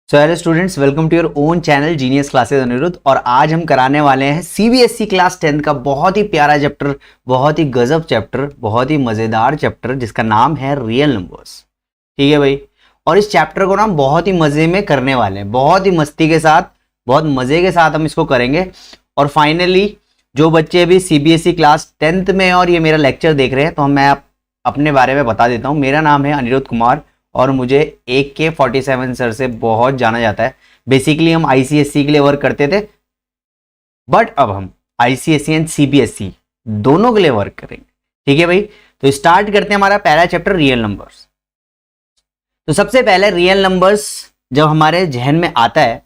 So hello students, welcome to your own channel genius classes Anirudh. और आज हम कराने वाले हैं सीबीएसई क्लास 10 का बहुत ही प्यारा चैप्टर, बहुत ही गजब चैप्टर, बहुत ही मज़ेदार चैप्टर जिसका नाम है रियल नंबर्स। ठीक है भाई। और इस चैप्टर को ना हम बहुत ही मज़े में करने वाले हैं, बहुत ही मस्ती के साथ, बहुत मज़े के साथ हम इसको करेंगे। और फाइनली जो बच्चे अभी सीबीएसई क्लास 10th में और ये मेरा लेक्चर देख रहे हैं, तो मैं अपने बारे में बता देता हूँ। मेरा नाम है अनिरुद्ध कुमार और मुझे AK47 सर से बहुत जाना जाता है। बेसिकली हम आईसीएसई के लिए वर्क करते थे, बट अब हम आईसीएसई एंड सीबीएसई दोनों के लिए वर्क करेंगे। ठीक है भाई। तो स्टार्ट करते हैं हमारा पहला चैप्टर रियल नंबर्स। तो सबसे पहले रियल नंबर्स जब हमारे जहन में आता है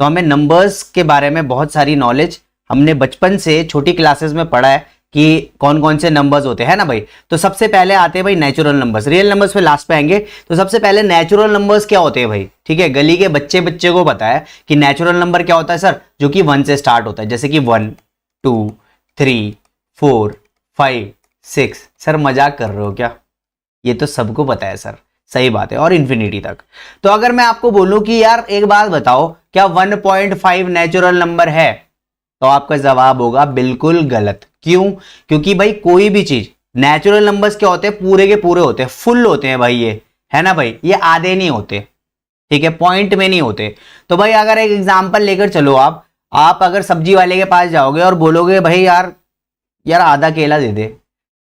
तो हमें नंबर्स के बारे में बहुत सारी नॉलेज हमने बचपन से छोटी क्लासेस में पढ़ा है कि कौन कौन से नंबर्स होते हैं ना भाई। तो सबसे पहले आते हैं भाई नेचुरल नंबर्स। रियल नंबर्स पे लास्ट पे आएंगे। तो सबसे पहले नेचुरल नंबर्स क्या होते हैं भाई। ठीक है, गली के बच्चे को पता है कि नेचुरल नंबर क्या होता है सर, जो कि 1 से स्टार्ट होता है, जैसे कि 1 2 3 4 5 6। सर मजाक कर रहे हो क्या? ये तो सबको पता है सर। सही बात है, और इन्फिनिटी तक। तो अगर मैं आपको बोलूं कि यार एक बात बताओ, क्या 1.5 नेचुरल नंबर है, तो आपका जवाब होगा बिल्कुल गलत। क्यों? क्योंकि भाई कोई भी चीज, नेचुरल नंबर्स क्या होते हैं, पूरे के पूरे होते हैं, फुल होते हैं भाई, ये है ना भाई, ये आधे नहीं होते। ठीक है, पॉइंट में नहीं होते। तो भाई अगर एक एग्जांपल लेकर चलो, आप अगर सब्जी वाले के पास जाओगे और बोलोगे भाई यार यार आधा केला दे दे,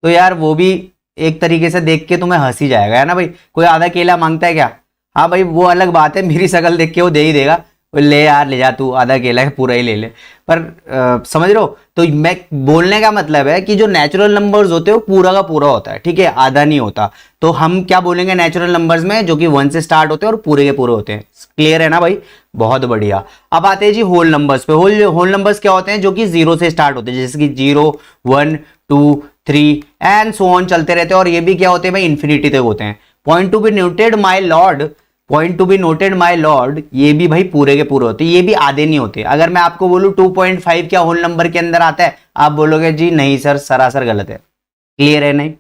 तो यार वो भी एक तरीके से देख के तुम्हें हंसी जाएगा, है ना भाई। कोई आधा केला मांगता है क्या? हाँ भाई वो अलग बात है, मेरी शक्ल देख के वो दे ही देगा, ले यार ले जा तू, आधा केला है पूरा ही ले ले। पर समझ रहे हो? तो मैं बोलने का मतलब है कि जो नेचुरल नंबर्स होते हैं वो पूरा का पूरा होता है, ठीक है, आधा नहीं होता। तो हम क्या बोलेंगे नेचुरल नंबर्स में, जो कि 1 से स्टार्ट होते हैं और पूरे के पूरे होते हैं। क्लियर है ना भाई? बहुत बढ़िया। अब आते हैं जी होल नंबर्स पे। होल नंबर्स क्या होते हैं? जो कि 0 से स्टार्ट होते हैं, जैसे कि 0 1 2 3 एंड सो ऑन चलते रहते हैं। और ये भी क्या होते हैं भाई, इन्फिनिटी तक होते हैं। Point to be noted my lord, point to be noted my lord, ये भी भाई पूरे के पूरे होते हैं, ये भी आधे नहीं होते। अगर मैं आपको बोलूं 2.5 क्या होल नंबर के अंदर आता है, आप बोलोगे जी नहीं सर, सरासर गलत है। क्लियर है? नहीं,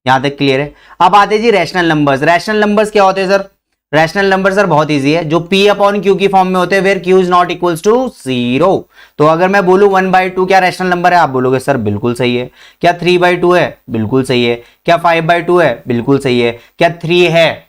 यहां तक क्लियर है। अब आते जी रैशनल नंबर्स। रैशनल नंबर्स क्या होते हैं सर? रैशनल नंबर सर बहुत इजी है, जो P अपॉन Q की फॉर्म में होते हैं, where Q is not equals to 0। तो अगर मैं बोलूं 1/2 क्या रैशनल नंबर है, आप बोलोगे सर बिल्कुल सही है। क्या 3/2 है? बिल्कुल सही है। क्या 5/2 है? बिल्कुल सही है। क्या 3 है?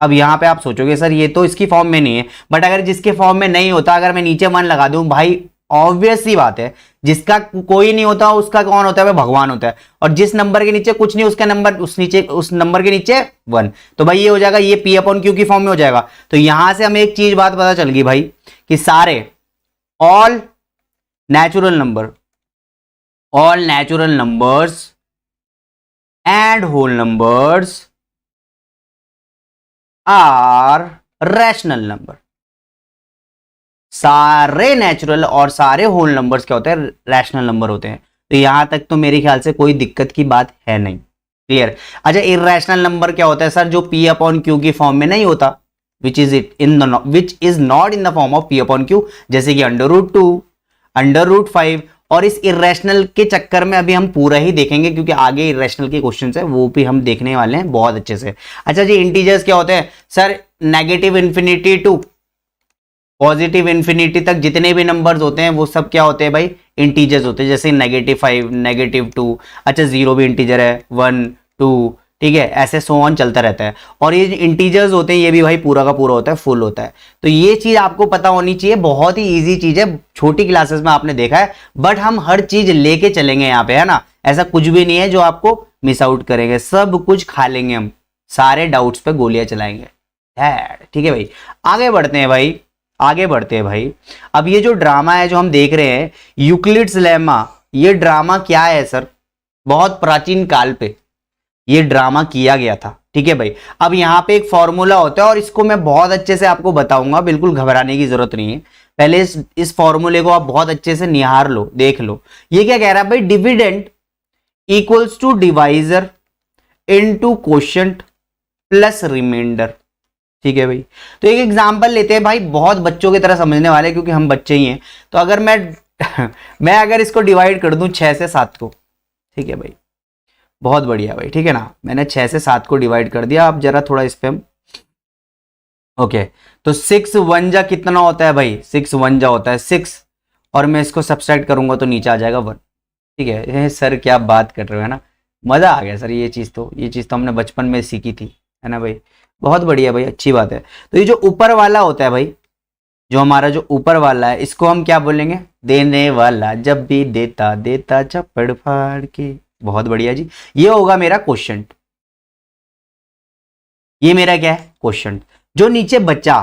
अब यहां पे आप सोचोगे सर ये तो इसकी फॉर्म में नहीं है, बट अगर जिसके फॉर्म में नहीं होता, अगर मैं नीचे 1 लगा दूं, भाई ऑब्वियस सी बात है, जिसका कोई नहीं होता उसका कौन होता है? भगवान होता है। और जिस नंबर के नीचे कुछ नहीं, उसका नंबर उस नंबर के नीचे 1, तो भाई ये हो जाएगा, ये P अपॉन Q की फॉर्म में हो जाएगा। तो यहां से हमें एक चीज बात पता चल गई भाई, कि सारे all natural numbers and whole numbers are rational number. सारे नेचुरल और सारे होल नंबर्स क्या होते हैं? रैशनल नंबर होते हैं। तो यहां तक तो मेरे ख्याल से कोई दिक्कत की बात है नहीं। क्लियर? अच्छा, इररेशनल नंबर क्या होता है सर? जो P अपॉन Q की फॉर्म में नहीं होता, which is not in the form of P upon Q, जैसे कि √2 √5। और इस इरेशनल के चक्कर में अभी हम पूरा ही देखेंगे, क्योंकि आगे इरेशनल के क्वेश्चंस है वो भी हम देखने वाले हैं बहुत अच्छे से। अच्छा जी, इंटीजर्स क्या होते हैं sir? Negative infinity to positive infinity तक जितने भी नंबर्स होते हैं वो सब क्या होते हैं भाई? इंटीजर्स होते हैं, जैसे -5 -2। अच्छा, 0 भी इंटीजर है, 1 2, ठीक है, ऐसे सो ऑन चलता रहता है। और ये इंटीजर्स होते हैं, ये भी भाई पूरा का पूरा होता है, फुल होता है। तो ये चीज आपको पता होनी चाहिए, बहुत ही इजी चीज है, छोटी क्लासेस में आपने देखा है, बट हम हर चीज लेके चलेंगे यहाँ पे, है ना। ऐसा कुछ भी नहीं है जो आपको मिस आउट करेंगे, सब कुछ खा लेंगे हम, सारे डाउट्स पे गोलियां चलाएंगे। ठीक है भाई, आगे बढ़ते हैं भाई, आगे बढ़ते हैं भाई। अब ये जो ड्रामा है जो हम देख रहे हैं, यूक्लिड्स लेमा, ये ड्रामा क्या है सर? बहुत प्राचीन काल पे ये ड्रामा किया गया था। ठीक है भाई। अब यहां पे एक फॉर्मूला होता है और इसको मैं बहुत अच्छे से आपको बताऊंगा, बिल्कुल घबराने की जरूरत नहीं है। पहले इस फॉर्मूले को आप बहुत अच्छे से निहार लो, देख लो। ये क्या कह रहा है भाई? Dividend equals to divisor into quotient plus remainder. ठीक है भाई। तो एक एग्जांपल लेते हैं भाई, बहुत बच्चों की तरह समझने वाले, क्योंकि हम बच्चे ही हैं। तो अगर मैं अगर इसको डिवाइड कर दूं 6 से 7 को, ठीक है भाई, बहुत बढ़िया भाई, ठीक है ना। मैंने 6 से 7 को डिवाइड कर दिया। अब जरा थोड़ा इस पे हम ओके, तो 6 वन जा कितना होता है भाई, 6 वन जा होता है 6, और मैं इसको सब्सट्रैक्ट करूंगा तो नीचे आ जाएगा 1। ठीक है सर, क्या बात कर रहे हो, है ना, मजा आ गया सर। ये चीज़ तो हमने बचपन में सीखी थी, है ना भाई। बहुत बढ़िया भाई, अच्छी बात है। तो ये जो ऊपर वाला होता है भाई, जो हमारा जो ऊपर वाला है, इसको हम क्या बोलेंगे, देने वाला, जब भी देता देता चप्पड़ फाड़ के। बहुत बढ़िया जी, ये होगा मेरा क्वेश्चन। ये मेरा क्या है, क्वेश्चन। जो नीचे बचा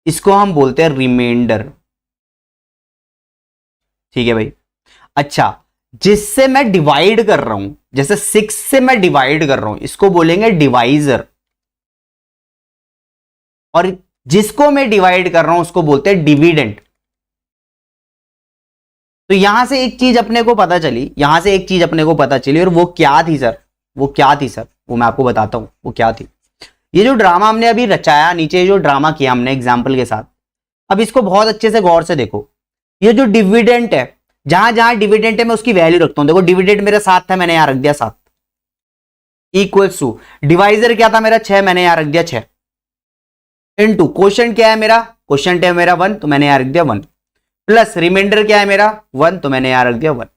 इसको हम बोलते हैं रिमाइंडर। ठीक है भाई। अच्छा, जिससे मैं डिवाइड कर रहा हूं, जैसे 6 से मैं डिवाइड कर रहा हूं, इसको बोलेंगे डिवाइजर। और जिसको मैं डिवाइड कर रहा हूं उसको बोलते हैं डिविडेंड। तो यहां से एक चीज अपने को पता चली, और वो क्या थी सर, वो मैं आपको बताता हूं वो क्या थी। ये जो ड्रामा हमने अभी रचाया, नीचे जो ड्रामा किया हमने एग्जाम्पल के साथ, अब इसको बहुत अच्छे से गौर से देखो। ये जो डिविडेंट है, जहां जहां डिविडेंट है मैं उसकी वैल्यू रखता हूं। देखो डिविडेंट मेरा 7 था, मैंने यहां रख दिया 7, इक्वल्स टू डिवाइजर क्या था मेरा 6, मैंने यहां रख दिया 6, इनटू क्वेश्चन क्या है मेरा, क्वेश्चन है मेरा 1, तो मैंने यहां रख दिया 1, प्लस रिमाइंडर क्या है मेरा 1, तो मैंने यहां रख दिया 1।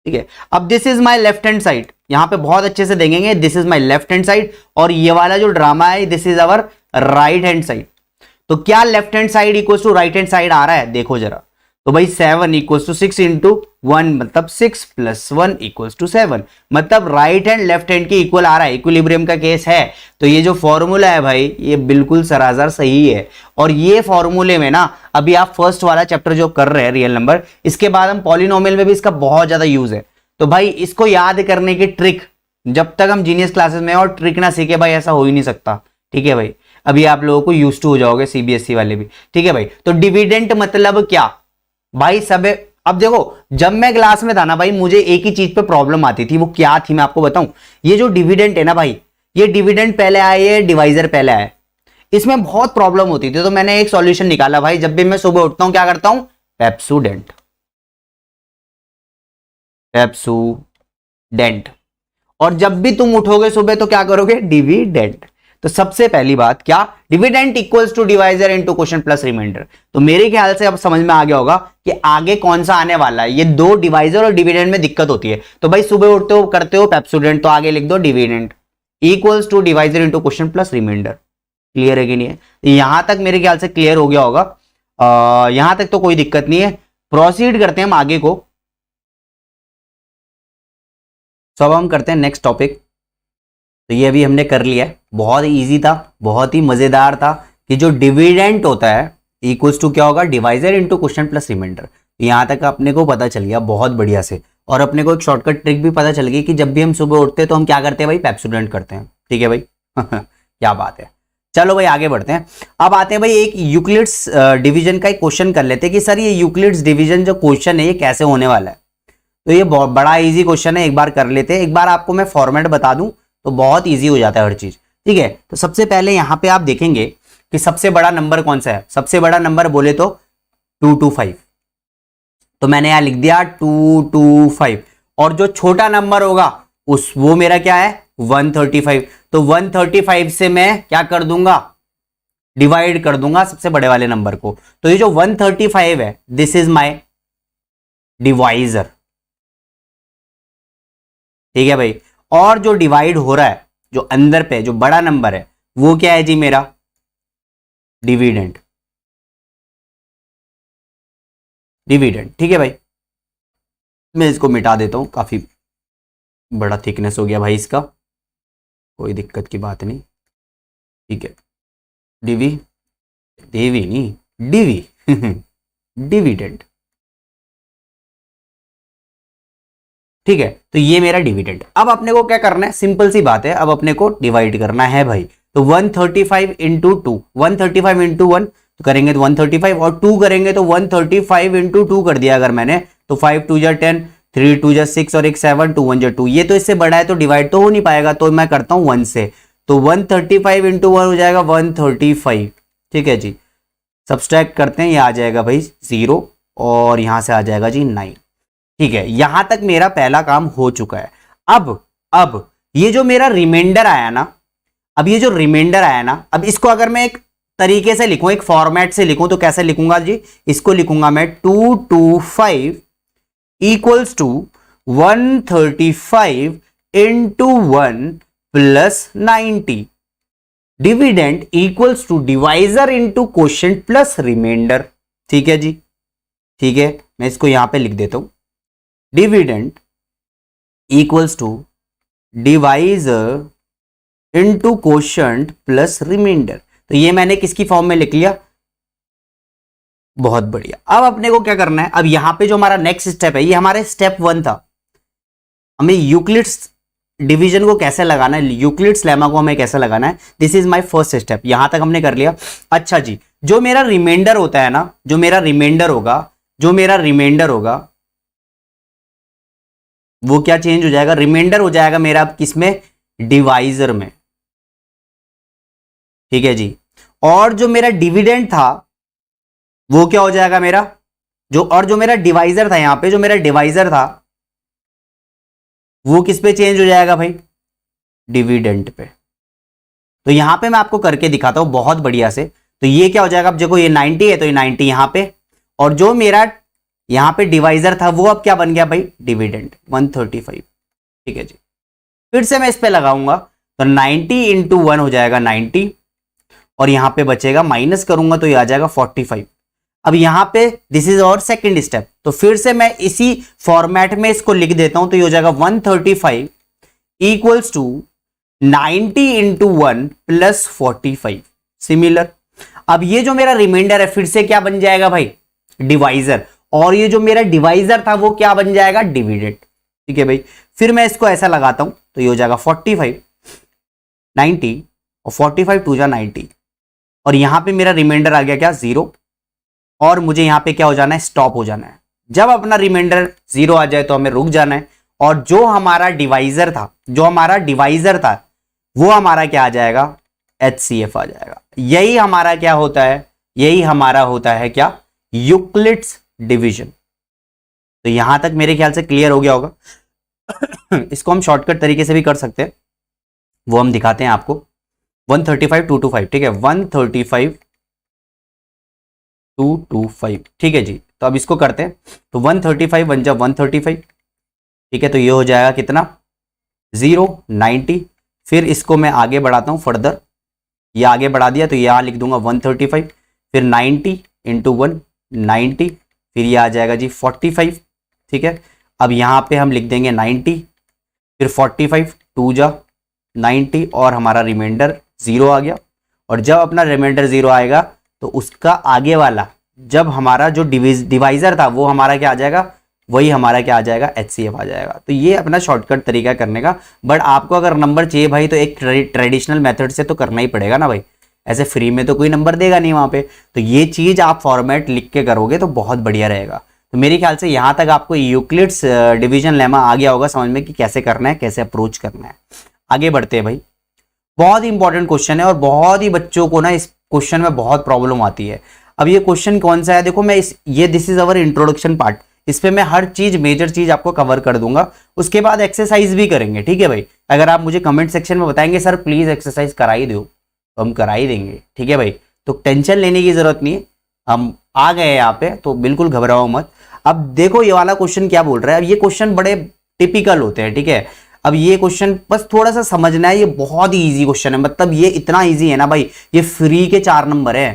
ठीक है, अब this is my left hand side, यहां पे बहुत अच्छे से देखेंगे, this is my left hand side, और ये वाला जो ड्रामा है this is our right hand side. तो क्या left hand side equals to right hand side आ रहा है, देखो जरा। तो भाई 7 इक्वल्स टू 6 इंटू 1, मतलब 6 प्लस 1 इक्वल्स टू 7, मतलब राइट हैंड लेफ्ट हैंड के इक्वल आ रहा है, इक्विलिब्रियम का केस है। तो ये जो फॉर्मूला है भाई, ये बिल्कुल सरासर सही है। और ये फॉर्मूले में ना, अभी आप फर्स्ट वाला चैप्टर जो कर रहे हैं रियल नंबर, इसके बाद हम पॉलिनोमियल में भी इसका बहुत ज्यादा यूज है। तो भाई इसको याद करने की ट्रिक, जब तक हम जीनियस क्लासेस में और ट्रिक ना सीखे भाई, ऐसा हो ही नहीं सकता। ठीक है भाई, अभी आप लोगों को यूज टू हो जाओगे, सीबीएसई वाले भी। ठीक है भाई, तो डिविडेंट मतलब क्या भाई सब। अब देखो, जब मैं क्लास में था ना भाई, मुझे एक ही चीज पे प्रॉब्लम आती थी, वो क्या थी मैं आपको बताऊं। ये जो डिविडेंट है ना भाई, ये डिविडेंट पहले आए, ये डिवाइजर पहले आए, इसमें बहुत प्रॉब्लम होती थी। तो मैंने एक सॉल्यूशन निकाला भाई, जब भी मैं सुबह उठता हूं क्या करता हूं, पेप्सोडेंट, पेप्सोडेंट। और जब भी तुम उठोगे सुबह तो क्या करोगे, डिविडेंट। तो सबसे पहली बात क्या, dividend equals to divisor into question plus remainder. तो मेरे ख्याल से अब समझ में आ गया होगा कि आगे कौन सा आने वाला है। ये दो डिवाइजर और डिविडेंट में दिक्कत होती है। तो भाई सुबह उठते हो करते हो पेप्सोडेंट, तो आगे लिख दो dividend equals to divisor into question plus remainder. Clear है कि नहीं है, यहां तक मेरे ख्याल से क्लियर हो गया होगा। यहां तक तो कोई दिक्कत नहीं है। प्रोसीड करते हैं हम आगे को। तो अब हम करते हैं नेक्स्ट टॉपिक। तो ये अभी हमने कर लिया है, बहुत इजी था, बहुत ही मजेदार था कि जो डिविडेंट होता है इक्वल्स टू क्या होगा, divisor into question plus remainder. यहां तक अपने को पता चल गया बहुत बढ़िया से। और अपने को एक शॉर्टकट ट्रिक भी पता चल गई कि जब भी हम सुबह उठते हैं तो हम क्या करते हैं भाई, पेप्सोडेंट करते हैं। ठीक है भाई क्या बात है। चलो भाई आगे बढ़ते हैं। अब आते हैं भाई एक यूक्लिड्स डिवीजन का एक क्वेश्चन कर लेते हैं कि सर ये यूक्लिड्स डिवीजन जो क्वेश्चन है ये कैसे होने वाला है। तो ये बहुत बड़ा इजी क्वेश्चन है, एक बार कर लेते हैं। एक बार आपको मैं फॉर्मेट बता दूं तो बहुत इजी हो जाता है हर चीज। ठीक है, तो सबसे पहले यहां पे आप देखेंगे कि सबसे बड़ा नंबर कौन सा है। सबसे बड़ा नंबर बोले तो 225, तो मैंने यहां लिख दिया 225। और जो छोटा नंबर होगा उस वो मेरा क्या है 135। तो 135 से मैं क्या कर दूंगा, डिवाइड कर दूंगा सबसे बड़े वाले नंबर को। तो ये जो 135 है दिस इज माय डिवाइजर। ठीक है भाई, और जो डिवाइड हो रहा है जो अंदर पे जो बड़ा नंबर है वो क्या है जी, मेरा डिविडेंड। डिविडेंड ठीक है भाई, मैं इसको मिटा देता हूं, काफी बड़ा थिकनेस हो गया भाई इसका, कोई दिक्कत की बात नहीं। ठीक है, डिवी देवी नहीं डिवी डिविडेंड। ठीक है, तो ये मेरा डिविडेंड। अब अपने को क्या करना है, सिंपल सी बात है, अब अपने को डिवाइड करना है भाई। तो 135 इंटू 2, 135 इंटू 1 तो करेंगे तो 135, और 2 करेंगे तो 135 इंटू 2 कर दिया अगर मैंने, तो 5 2 जा 10, 3 2 जा 6 और एक 7, 2 1 जा 2। ये तो इससे बड़ा है तो डिवाइड तो हो नहीं पाएगा, तो मैं करता हूं 1 से। तो 135 इंटू 1 हो जाएगा 135। ठीक है जी, सब्सट्रैक्ट करते हैं, ये आ जाएगा भाई 0 और यहां से आ जाएगा जी 9। ठीक है, यहां तक मेरा पहला काम हो चुका है। अब ये जो मेरा रिमाइंडर आया ना, अब ये जो रिमाइंडर आया ना, अब इसको अगर मैं एक तरीके से लिखूं, एक फॉर्मेट से लिखूं, तो कैसे लिखूंगा जी, इसको लिखूंगा मैं 225 equals to 135 into 1 plus 90, dividend equals to divisor into quotient plus remainder. ठीक है जी, ठीक है, मैं इसको यहां पे लिख देता हूं, dividend equals to divisor into quotient plus remainder. तो ये मैंने किसकी फॉर्म में लिख लिया, बहुत बढ़िया। अब अपने को क्या करना है, अब यहां पे जो हमारा नेक्स्ट स्टेप है, ये हमारे स्टेप 1 था, हमें यूक्लिड्स डिवीजन को कैसे लगाना है, यूक्लिड्स लेमा को हमें कैसे लगाना है, this is my first step. यहां तक हमने कर लिया। अच्छा जी, जो मेरा रिमाइंडर होता है ना, जो मेरा रिमाइंडर होगा वो क्या चेंज हो जाएगा, रिमाइंडर हो जाएगा मेरा अब किसमें, डिवाइजर में। ठीक है जी, और जो मेरा डिविडेंड था वो क्या हो जाएगा मेरा, जो मेरा डिवाइजर था, यहां पे जो मेरा डिवाइजर था वो किस पे चेंज हो जाएगा भाई, डिविडेंड पे। तो यहां पे मैं आपको करके दिखाता हूं बहुत बढ़िया से। तो ये क्या हो जाएगा, अब देखो ये 90 है तो ये 90 यहां पे, और जो मेरा यहां पे डिवाइजर था वो अब क्या बन गया भाई, डिविडेंड 135। ठीक है जी, फिर से मैं इस पे लगाऊंगा तो 90 इंटू 1 हो जाएगा 90, और यहां पे बचेगा, माइनस करूंगा तो ये आ जाएगा 45। अब यहां पे दिस इज और सेकंड स्टेप, तो फिर से मैं इसी फॉर्मेट में इसको लिख देता हूं, तो ये हो जाएगा 135 equals to 90 into 1 plus 45। Similar, अब ये जो मेरा रिमाइंडर है फिर से क्या बन जाएगा भाई, डिवाइजर, और ये जो मेरा डिवाइजर था वो क्या बन जाएगा, डिविडेंड। ठीक है भाई, फिर मैं इसको ऐसा लगाता हूं तो ये हो जाएगा 45 90 और 45 टू जा 90, और यहां पे मेरा रिमाइंडर आ गया क्या, 0, और मुझे यहां पे क्या हो जाना है, स्टॉप हो जाना है। जब अपना रिमाइंडर 0 आ जाए तो हमें रुक जाना है, और जो हमारा डिवाइजर था वो हमारा क्या आ जाएगा, HCF आ जाएगा। यही हमारा क्या होता है, यही हमारा होता है क्या, यूक्लिड्स डिवीजन। तो यहां तक मेरे ख्याल से क्लियर हो गया होगा। इसको हम शॉर्टकट तरीके से भी कर सकते हैं, वो हम दिखाते हैं आपको। 135 225, ठीक है, 135 225, ठीक है जी। तो अब इसको करते हैं, तो 135 बन जा 135, ठीक है, तो ये हो जाएगा कितना, 0 90। फिर इसको मैं आगे बढ़ाता हूं फर्दर, ये आगे बढ़ा दिया तो यहां लिख दूंगा 135, फिर 90 इंटू 1 90, फिर ये आ जाएगा जी 45। ठीक है, अब यहां पे हम लिख देंगे 90, फिर 45 2 जा 90, और हमारा रिमाइंडर 0 आ गया। और जब अपना रिमाइंडर 0 आएगा तो उसका आगे वाला, जब हमारा जो डिवाइजर था वो हमारा क्या आ जाएगा, वही हमारा क्या आ जाएगा, HCF आ जाएगा। तो ये अपना शॉर्टकट तरीका करने का। बट आपको अगर नंबर चाहिए भाई तो एक ट्रेडिशनल मेथड से तो करना ही पड़ेगा ना भाई, ऐसे फ्री में तो कोई नंबर देगा नहीं वहां पे। तो ये चीज आप फॉर्मेट लिख के करोगे तो बहुत बढ़िया रहेगा। तो मेरे ख्याल से यहां तक आपको यूक्लिड्स डिवीजन लेमा आ गया होगा समझ में कि कैसे करना है, कैसे अप्रोच करना है। आगे बढ़ते हैं भाई, बहुत ही इंपॉर्टेंट क्वेश्चन है और बहुत ही बच्चों को ना इस क्वेश्चन में बहुत प्रॉब्लम आती है। अब ये क्वेश्चन कौन सा है, देखो मैं this is our introduction part, इस पे मैं हर चीज मेजर चीज आपको कवर कर दूंगा, उसके बाद एक्सरसाइज भी करेंगे। ठीक है भाई, अगर आप मुझे कमेंट सेक्शन में बताएंगे सर प्लीज एक्सरसाइज करा ही दो, तो हम करा ही देंगे। ठीक है भाई, तो टेंशन लेने की जरूरत नहीं है, हम आ गए यहाँ पे, तो बिल्कुल घबराओ मत। अब देखो ये वाला क्वेश्चन क्या बोल रहा है। अब ये क्वेश्चन बड़े टिपिकल होते हैं, ठीक है। अब ये क्वेश्चन बस थोड़ा सा समझना है, ये बहुत ही इजी क्वेश्चन है, मतलब ये इतना इजी है ना भाई, ये फ्री के 4 नंबर है,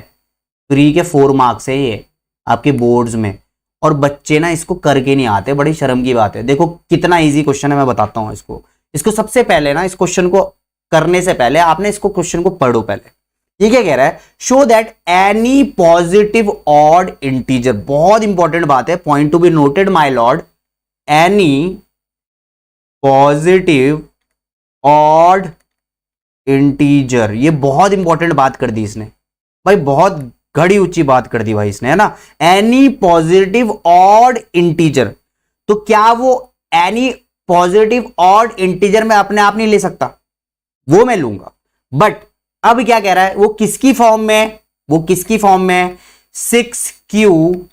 फ्री के 4 मार्क्स है ये आपके बोर्ड्स में, और बच्चे ना इसको करके नहीं आते, बड़ी शर्म की बात है। देखो कितना इजी क्वेश्चन है, मैं बताता हूँ इसको सबसे पहले ना, इस क्वेश्चन को करने से पहले आपने इसको क्वेश्चन को पढ़ो पहले। ये क्या कह रहा है, show that any positive odd integer, बहुत इंपॉर्टेंट बात है, point to be noted my Lord, any positive odd integer, ये बहुत इंपॉर्टेंट बात कर दी इसने भाई, बहुत घड़ी ऊंची बात कर दी भाई इसने, है ना। एनी पॉजिटिव ऑड इंटीजर, तो क्या वो एनी पॉजिटिव ऑड इंटीजर में अपने आप नहीं ले सकता, वो मैं लूंगा। बट अब क्या कह रहा है, वो किसकी फॉर्म में, वो किसकी फॉर्म में, 6q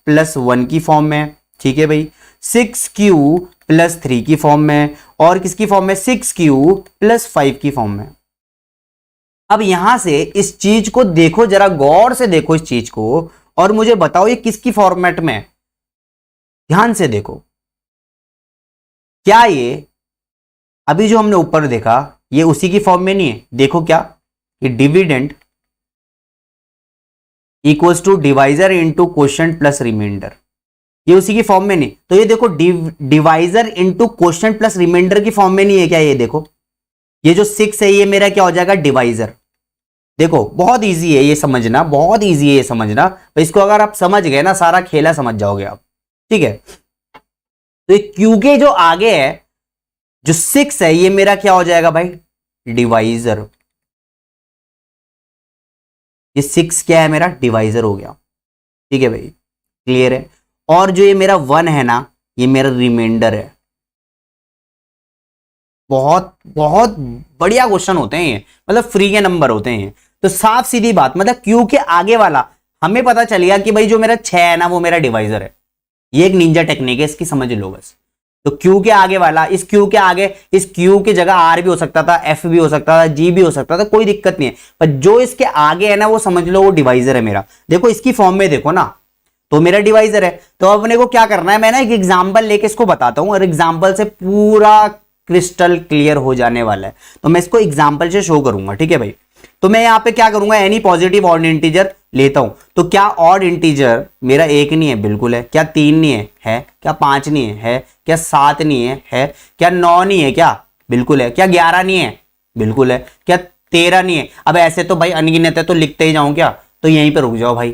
+ 1 की फॉर्म में। ठीक है भाई, 6q + 3 की फॉर्म में, और किसकी फॉर्म में, 6q + 5 की फॉर्म में। अब यहां से इस चीज को देखो, जरा गौर से देखो इस चीज को, और मुझे बताओ ये किसकी फॉर्मेट में है। ध्यान से देखो, क्या ये अभी जो हमने ऊपर देखा ये उसी की फॉर्म में नहीं है? देखो क्या, कि dividend equals to divisor into quotient plus remainder, ये उसी की फॉर्म में नहीं। तो ये देखो divisor into quotient plus remainder की फॉर्म में नहीं है क्या? ये देखो, ये जो 6 है ये मेरा क्या हो जाएगा? डिवाइजर। देखो बहुत इजी है ये समझना, बहुत इजी है ये समझना। तो इसको अगर आप समझ गए ना, सारा खेला समझ जाओगे आप, ठीक है। तो ये क्यू के जो आगे है, जो 6 है, ये मेरा क्या हो जाएगा भाई? डिवाइजर। ये 6 क्या है? मेरा डिवाइजर हो गया, ठीक है भाई, क्लियर है। और जो ये मेरा 1 है ना, ये मेरा रिमाइंडर है। बहुत बहुत बढ़िया क्वेश्चन होते हैं ये, मतलब फ्री के नंबर होते हैं। तो साफ सीधी बात, मतलब क्यू के आगे वाला हमें पता चल गया कि भाई जो मेरा 6 है ना वो मेरा डिवाइजर है। ये एक निंजा टेक्निक है, इसकी समझ लो बस। तो क्यू के आगे वाला, इस क्यू के आगे, इस क्यू की जगह आर भी हो सकता था, एफ भी हो सकता था, जी भी हो सकता था, कोई दिक्कत नहीं है। पर जो इसके आगे है ना वो समझ लो वो डिवाइजर है मेरा। देखो इसकी फॉर्म में देखो ना, तो मेरा डिवाइजर है। तो अपने को क्या करना है, मैं ना एक एग्जाम्पल लेके इसको बताता हूं, और एग्जाम्पल से पूरा क्रिस्टल क्लियर हो जाने वाला है। तो मैं इसको एग्जाम्पल से शो करूंगा, ठीक है भाई। तो मैं यहां पे क्या करूंगा, एनी पॉजिटिव ऑड इंटीजर लेता हूं। तो क्या ऑड इंटीजर मेरा 1 नहीं है? बिल्कुल है। क्या 3 नहीं है? है। क्या 5 नहीं है? है। क्या 7 नहीं है? है। क्या 9 नहीं है? क्या बिल्कुल है। क्या 11 नहीं है? बिल्कुल है। क्या 13 नहीं है? अब ऐसे तो भाई अनगिनत है, तो लिखते ही जाऊं क्या? तो यहीं पे रुक जाओ भाई,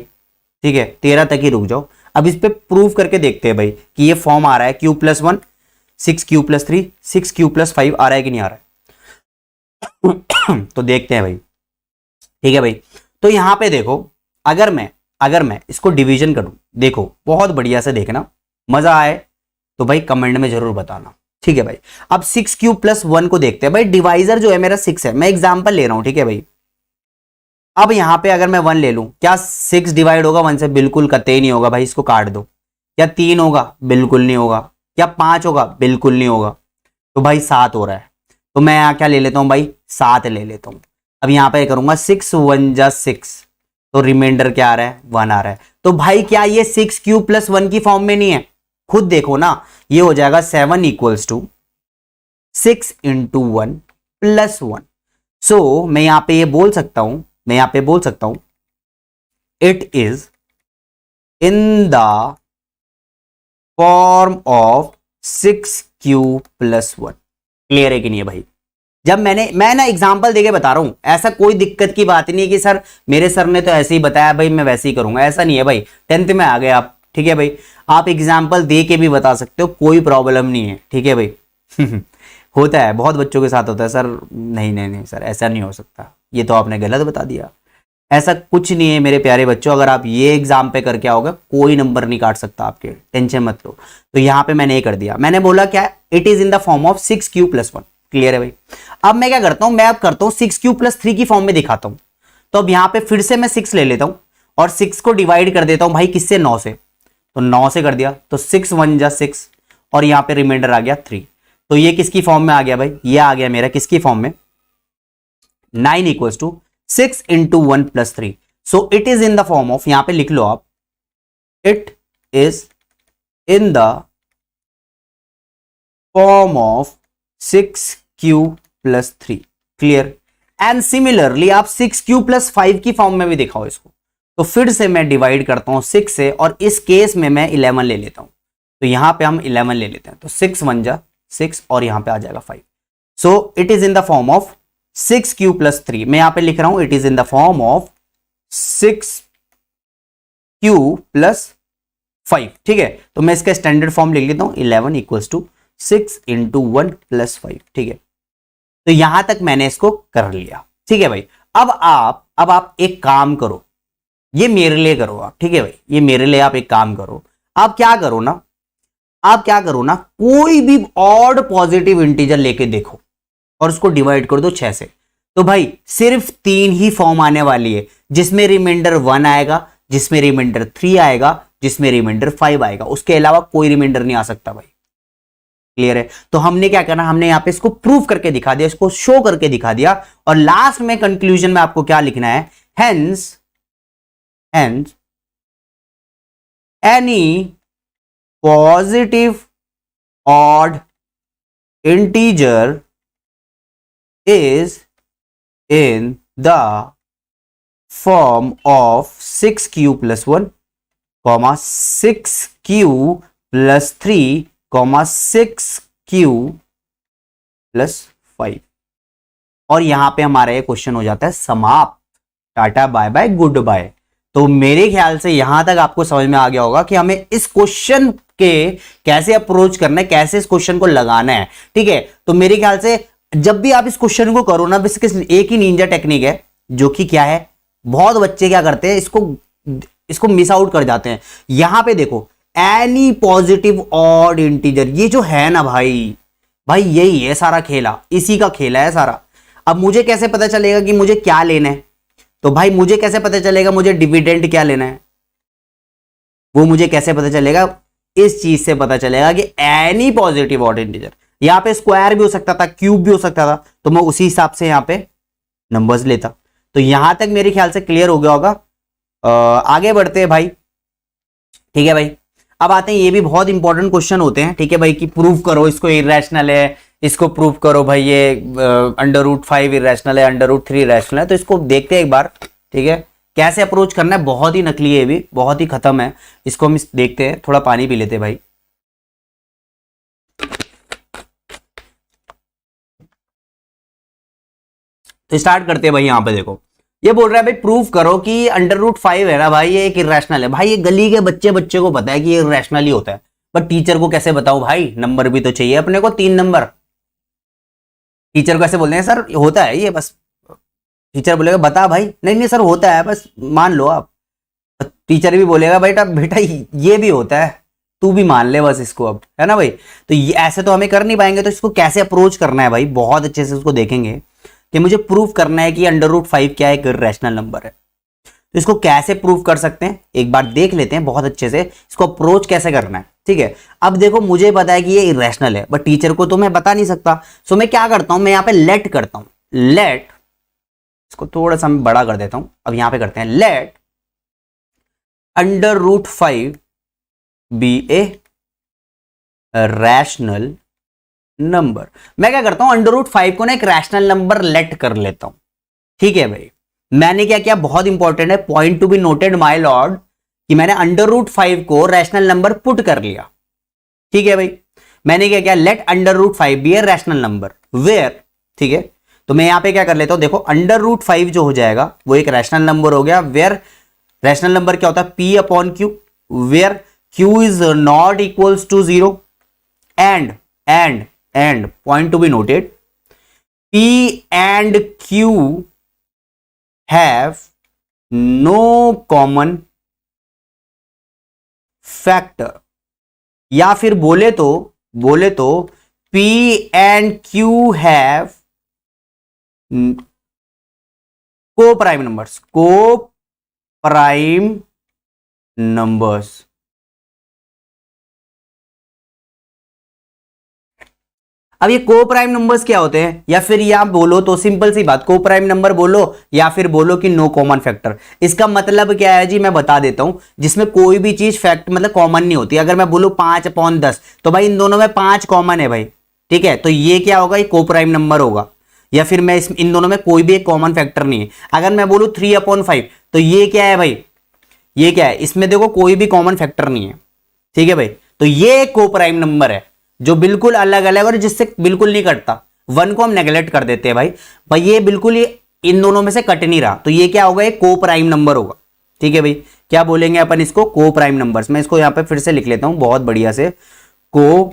ठीक है, 13 तक ही रुक जाओ। अब इस पे प्रूव करके देखते हैं भाई कि ये फॉर्म आ रहा है क्यू प्लस 1, 6q+3, 6q+5 आ रहा है कि नहीं आ रहा है। तो देखते हैं भाई, ठीक है भाई। तो यहां पे देखो, अगर मैं इसको डिवीजन करूं, देखो बहुत बढ़िया से देखना, मजा आए तो भाई कमेंट में जरूर बताना, ठीक है भाई। अब 6q+1 को देखते हैं भाई। डिवाइजर जो है मेरा 6 है, मैं एग्जांपल ले रहा हूं, ठीक है भाई। अब यहां पे अगर मैं 1 ले लूं, क्या 6 डिवाइड होगा 1 से? बिल्कुल कतई नहीं होगा भाई, इसको काट दो। क्या 3 होगा? बिल्कुल नहीं होगा। क्या 5 होगा? बिल्कुल नहीं होगा। तो भाई 7 हो रहा है। तो मैं यहां क्या ले लेता हूं भाई? 7 ले लेता हूं। अब यहां पे करूंगा 6 1 जा 6, तो रिमाइंडर क्या आ रहा है? 1 आ रहा है। तो भाई क्या ये 6q+1 की फॉर्म में नहीं है? खुद देखो ना, ये हो जाएगा 7 इक्वल्स टू 6 इंटू 1 प्लस 1। सो मैं यहां पे ये बोल सकता हूं, it is in the form of 6q+1। Clear है कि नहीं है भाई? जब मैं ना एग्जांपल देके बता रहा हूं, ऐसा कोई दिक्कत की बात नहीं है कि सर मेरे सर ने तो ऐसे ही बताया भाई मैं वैसे ही करूंगा, ऐसा नहीं है भाई। 10th में आ गए आप, ठीक है भाई, आप एग्जांपल दे के भी बता सकते हो, कोई प्रॉब्लम नहीं है, ठीक है भाई। होता है, बहुत बच्चों के साथ होता है, सर नहीं नहीं नहीं सर ऐसा नहीं हो सकता, ये तो आपने गलत बता दिया। ऐसा कुछ नहीं है मेरे प्यारे बच्चों, अगर आप ये एग्जाम पे करके आओगे कोई नंबर नहीं काट सकता आपके, टेंशन मत लो। तो यहां पे मैंने ये कर दिया, मैंने बोला क्या, it is in the form of 6q+1। Clear है भाई? अब मैं क्या करता हूं, मैं अब करता हूं 6q+3 की फॉर्म में दिखाता हूं। तो अब यहां पे फिर से मैं 6 ले लेता हूं और 6 को डिवाइड कर देता हूं भाई किससे? 9 से। तो 9 से कर दिया, तो 6 1 जा 6, और यहां पे रिमाइंडर आ गया 3। तो ये किसकी फॉर्म में आ गया भाई? ये आ गया मेरा किसकी फॉर्म में? 9 equals to 6 into 1 plus 3। So it is in the form of, यहां पे लिख लो आप, it is in the form of 6q+3। Clear? And similarly आप 6q+5 की फॉर्म में भी दिखाओ इसको। तो फिर से मैं डिवाइड करता हूं 6 से, और इस केस में मैं 11 ले लेता हूं। तो यहां पे हम 11 ले लेते हैं, तो 6 1 जा 6, और यहां पे आ जाएगा 5। सो it is in the form of 6q+3। मैं यहां पे लिख रहा हूं it is in the form of 6q+5। ठीक है, तो मैं इसका स्टैंडर्ड फॉर्म लिख लेता हूं, 11 इक्वल्स टू 6 इंटू 1 प्लस 5। ठीक है, तो यहां तक मैंने इसको कर लिया। ठीक है भाई, अब आप एक काम करो, ये मेरे लिए करो आप, ठीक है भाई, ये मेरे लिए आप एक काम करो। आप क्या करो ना, कोई भी ऑड पॉजिटिव इंटीजर लेके देखो और उसको डिवाइड कर दो 6 से। तो भाई सिर्फ 3 ही फॉर्म आने वाली है, जिसमें रिमाइंडर 1 आएगा, जिसमें रिमाइंडर 3 आएगा, जिसमें रिमाइंडर 5 आएगा। उसके अलावा कोई रिमाइंडर नहीं आ सकता भाई। क्लियर है? तो हमने क्या करना, हमने यहां पे इसको प्रूव करके दिखा दिया, इसको शो करके दिखा दिया, और लास्ट में कंक्लूजन में आपको क्या लिखना है, hence any positive odd integer is in the form of 6q + 1, 6q + 3, 6q + 5, और यहां पे हमारा ये क्वेश्चन हो जाता है समाप्त। Tata bye bye goodbye. तो मेरे ख्याल से यहां तक आपको समझ में आ गया होगा कि हमें इस क्वेश्चन के कैसे अप्रोच करना है, कैसे इस क्वेश्चन को लगाना है। ठीक है, तो मेरे ख्याल से जब भी आप इस क्वेश्चन को करो ना, बेसिकली एक ही निंजा टेक्निक है, जो कि क्या है, बहुत बच्चे क्या करते हैं, इसको मिस आउट कर जाते हैं। यहां पे देखो, एनी पॉजिटिव ऑड इंटीजर, ये जो है ना भाई यही है सारा खेला, इसी का खेला है सारा। अब मुझे कैसे पता चलेगा कि मुझे क्या लेना है? तो भाई मुझे कैसे पता चलेगा मुझे डिविडेंड क्या लेना है? वो मुझे कैसे पता चलेगा? इस चीज से पता चलेगा कि एनी पॉजिटिव ऑड इंटीजर, यहां पे स्क्वायर भी हो सकता था, क्यूब भी हो सकता था, तो मैं उसी हिसाब से यहां पे नंबर्स लेता। तो यहां तक मेरे ख्याल से क्लियर हो गया होगा। आगे बढ़ते हैं भाई। ठीक है भाई, अब आते हैं, ये भी बहुत इंपॉर्टेंट क्वेश्चन होते हैं। ठीक है भाई, कि प्रूव करो इसको इरेशनल है, इसको प्रूव करो भाई ये √5 इरेशनल है, √3 इरेशनल है। तो इसको देखते हैं एक बार। ठीक है, कैसे अप्रोच करना है, बहुत ही नकली है, भी बहुत ही खत्म है। इसको हम देखते हैं, थोड़ा पानी पी लेते हैं भाई। तो स्टार्ट करते हैं भाई। यहां पे देखो, ये बोल रहा है भाई प्रूव करो कि √5 है ना भाई, ये एक इरेशनल है। भाई ये गली के बच्चे को पता है कि ये इरेशनल ही होता है, बट टीचर को कैसे बताऊं भाई? नंबर भी तो चाहिए अपने को, 3 नंबर। टीचर को ऐसे बोलते हैं, सर होता है ये, बस। टीचर बोलेगा बता भाई, नहीं नहीं सर होता है, बस मान लो आप। टीचर भी बोलेगा बेटा बेटा ये भी होता है, तू भी मान ले बस इसको अब, है ना भाई? तो ये ऐसे तो हमें कर नहीं पाएंगे, तो इसको कैसे अप्रोच करना है भाई, बहुत अच्छे से उसको देखेंगे कि मुझे प्रूफ करना है कि √5 क्या एक रैशनल नंबर है। तो इसको कैसे प्रूफ कर सकते हैं एक बार देख लेते हैं बहुत अच्छे से, इसको अप्रोच कैसे करना है। ठीक है, अब देखो मुझे पता है कि ये इरेशनल है, बट टीचर को तो मैं बता नहीं सकता। सो मैं क्या करता हूं, मैं यहां पे लेट करता हूं, लेट, इसको थोड़ा सा मैं बड़ा कर देता हूं। अब यहां पे करते हैं let √5 be a rational number. मैं क्या करता हूं, √5 को ना एक रैशनल नंबर लेट कर लेता हूं। ठीक है भाई, मैंने क्या किया, बहुत इंपॉर्टेंट है, point to be noted my Lord, कि मैंने √5 को रैशनल नंबर पुट कर लिया। ठीक है भाई, मैंने क्या किया, let √5 be a rational number where. ठीक है, तो मैं यहां पे क्या कर लेता हूं, देखो √5 जो हो जाएगा वो एक रैशनल नंबर हो गया, वेयर रैशनल नंबर क्या होता है, P/Q, where Q is not equals to 0 and point to be noted, P and Q have no common factor, या फिर बोले तो P and Q have co-prime numbers। अब ये को प्राइम नंबर्स क्या होते हैं, या फिर या बोलो तो सिंपल सी बात, को प्राइम नंबर बोलो या फिर बोलो कि नो कॉमन फैक्टर। इसका मतलब क्या है जी, मैं बता देता हूं, जिसमें कोई भी चीज फैक्ट मतलब कॉमन नहीं होती। अगर मैं बोलूं 5/10, तो भाई इन दोनों में 5 कॉमन है भाई। ठीक है, तो ये क्या होगा, ये को प्राइम नंबर होगा। या फिर मैं इन दोनों में कोई भी एक कॉमन फैक्टर नहीं है। अगर मैं बोलूं 3/5, तो ये क्या है भाई, ये क्या है, इसमें देखो कोई भी कॉमन फैक्टर नहीं है। ठीक है भाई, तो ये एक को प्राइम नंबर है जो बिल्कुल अलग अलग और जिससे बिल्कुल नहीं कटता। 1 को हम नेगलेक्ट कर देते हैं भाई ये बिल्कुल ही इन दोनों में से कट नहीं रहा, तो ये क्या होगा, एक को प्राइम नंबर होगा। ठीक है भाई, क्या बोलेंगे अपन इसको, को प्राइम नंबर्स। मैं इसको यहां पे फिर से लिख लेता हूं बहुत बढ़िया से, को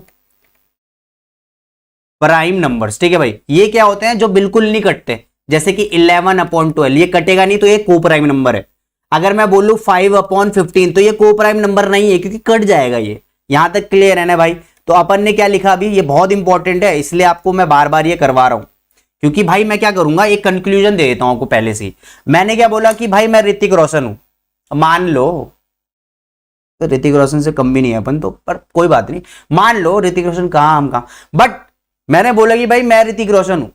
प्राइम नंबर्स। ठीक है भाई, ये क्या होते हैं जो बिल्कुल नहीं कटते, जैसे कि 11/12, ये कटेगा नहीं, तो ये को प्राइम नंबर है। अगर मैं बोलूं 5/15, तो ये को प्राइम नंबर नहीं है, क्योंकि कट जाएगा ये। यहां तक क्लियर है ना भाई? तो अपन ने क्या लिखा अभी, ये बहुत इंपॉर्टेंट है, इसलिए आपको मैं बार बार ये करवा रहा हूं, क्योंकि भाई मैं क्या करूंगा, एक कंक्लूजन दे देता हूं आपको पहले से। मैंने क्या बोला कि भाई मैं ऋतिक रोशन हूं, मान लो तो ऋतिक रोशन से कम भी नहीं है अपन तो, पर कोई बात नहीं, मान लो ऋतिक रोशन कहाँ हम कहाँ, बट मैंने बोला कि भाई मैं ऋतिक रोशन हूं,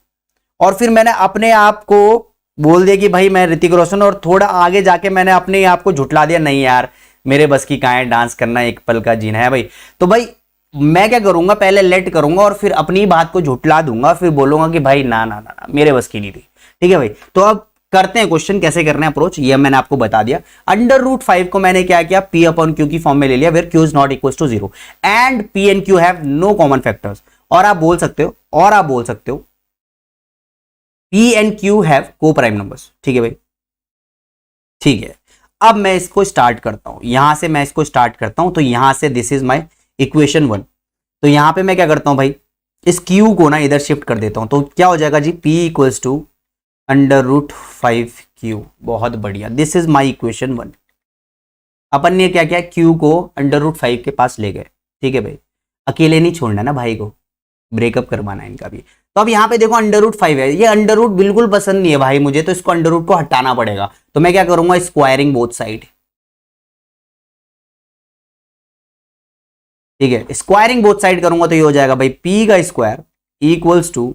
और फिर मैंने अपने आप को बोल दिया कि भाई मैं ऋतिक रोशन, और थोड़ा आगे जाके मैंने अपने आप को झुठला दिया, नहीं यार मेरे बस की कहाँ है, डांस करना एक पल का जीना है भाई। तो भाई मैं क्या करूंगा, पहले लेट करूंगा और फिर अपनी बात को झुठला दूंगा, फिर बोलूंगा कि भाई ना ना ना, ना मेरे बस की नहीं थी। ठीक है भाई, तो अब करते हैं क्वेश्चन कैसे करना है अप्रोच, ये मैंने आपको बता दिया। √5 को मैंने क्या किया, P अपॉन Q की फॉर्म में ले लिया, where Q is not equal to 0 and P and Q have no common factors. और आप बोल सकते हो P and Q have coprime numbers. ठीक है भाई, ठीक है। अब मैं इसको स्टार्ट करता हूं, यहां से मैं इसको स्टार्ट करता हूं, तो यहां से दिस इज माय इक्वेशन 1। तो यहां पे मैं क्या करता हूं भाई, इस Q को ना इधर शिफ्ट कर देता हूं, तो क्या हो जाएगा जी, P इक्वल्स टू √5Q। बहुत बढ़िया, दिस इज माई इक्वेशन 1। अपन ने क्या किया, Q को √5 के पास ले गए। ठीक है भाई, अकेले नहीं छोड़ना ना भाई को, ब्रेकअप करवाना है इनका भी। तो अब यहाँ पे देखो √5 है, ये अंडर रूट बिल्कुल पसंद नहीं है भाई मुझे, तो इसको अंडर रूट को हटाना पड़ेगा। तो मैं क्या करूंगा, स्क्वायरिंग बोथ साइड। ठीक है, स्क्वायरिंग बोथ साइड करूंगा तो ये हो जाएगा भाई P का स्क्वायर इक्वल्स टू